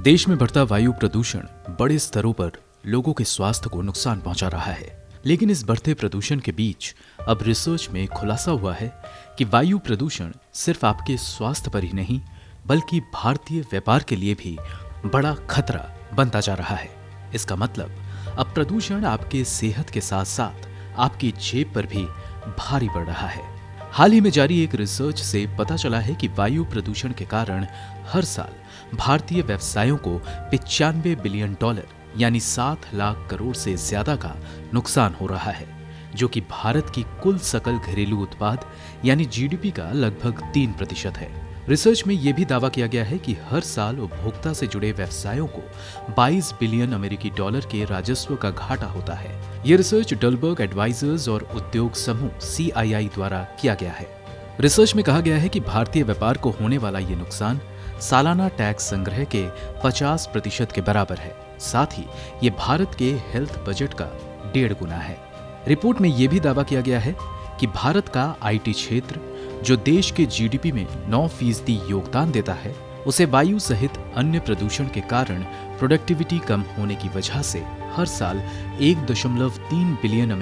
देश में बढ़ता वायु प्रदूषण बड़े स्तरों पर लोगों के स्वास्थ्य को नुकसान पहुंचा रहा है। लेकिन इस बढ़ते प्रदूषण के बीच अब रिसर्च में खुलासा हुआ है कि वायु प्रदूषण सिर्फ आपके स्वास्थ्य पर ही नहीं बल्कि भारतीय व्यापार के लिए भी बड़ा खतरा बनता जा रहा है। इसका मतलब अब प्रदूषण आपके सेहत के साथ साथ आपकी जेब पर भी भारी पड़ रहा है। हाल ही में जारी एक रिसर्च से पता चला है कि वायु प्रदूषण के कारण हर साल भारतीय व्यवसायों को $95 बिलियन यानी 7 लाख करोड़ से ज्यादा का नुकसान हो रहा है, जो कि भारत की कुल सकल घरेलू उत्पाद यानी जीडीपी का लगभग 3% है। रिसर्च में यह भी दावा किया गया है कि हर साल उपभोक्ता से जुड़े व्यवसायों को $22 बिलियन के राजस्व का घाटा होता है। यह रिसर्च डलबर्ग एडवाइजर्स और उद्योग समूह CII द्वारा किया गया है। रिसर्च में कहा गया है कि भारतीय व्यापार को होने वाला ये नुकसान सालाना टैक्स संग्रह के 50% के बराबर है। साथ ही ये भारत के हेल्थ बजट का 1.5 गुना है। रिपोर्ट में यह भी दावा किया गया है कि भारत का IT क्षेत्र, जो देश के जीडीपी में 9% योगदान देता है, उसे वायु सहित अन्य प्रदूषण के कारण प्रोडक्टिविटी कम होने की वजह से हर साल $1.3 बिलियन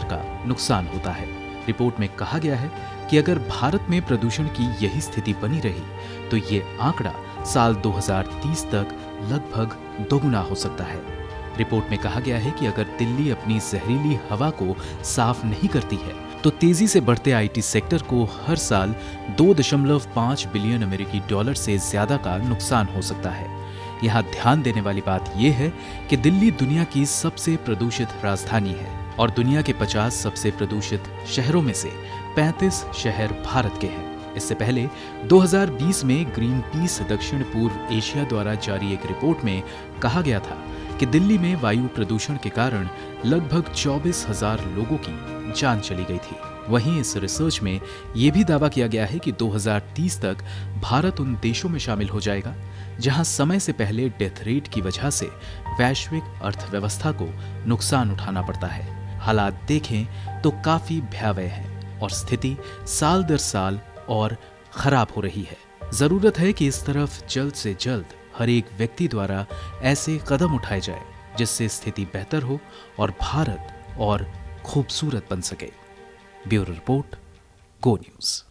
का नुकसान होता है। रिपोर्ट में कहा गया है कि अगर भारत में प्रदूषण की यही स्थिति बनी रही तो ये आंकड़ा साल 2030 तक लगभग दोगुना हो सकता है। रिपोर्ट में कहा गया है कि अगर दिल्ली अपनी जहरीली हवा को साफ नहीं करती है तो तेजी से बढ़ते IT सेक्टर को हर साल $2.5 बिलियन से ज्यादा का नुकसान हो सकता है। यहाँ ध्यान देने वाली बात यह है कि दिल्ली दुनिया की सबसे प्रदूषित राजधानी है और दुनिया के 50 सबसे प्रदूषित शहरों में से 35 शहर भारत के हैं। इससे पहले 2020 में ग्रीन पीस दक्षिण पूर्व एशिया द्वारा जारी एक रिपोर्ट में कहा गया था कि दिल्ली में वायु प्रदूषण के कारण लगभग 24,000 लोगों की जान चली गई थी। वहीं इस रिसर्च में यह भी दावा किया गया है कि 2030 तक भारत उन देशों में शामिल हो जाएगा जहां समय से पहले डेथ रेट की वजह से वैश्विक अर्थव्यवस्था को नुकसान उठाना पड़ता है। हालात देखें तो काफी भयावह है और स्थिति साल दर साल और खराब हो रही है। जरूरत है कि इस तरफ जल्द से जल्द हर एक व्यक्ति द्वारा ऐसे कदम उठाए जाए जिससे स्थिति बेहतर हो और भारत और खूबसूरत बन सके। ब्यूरो रिपोर्ट, गो न्यूज।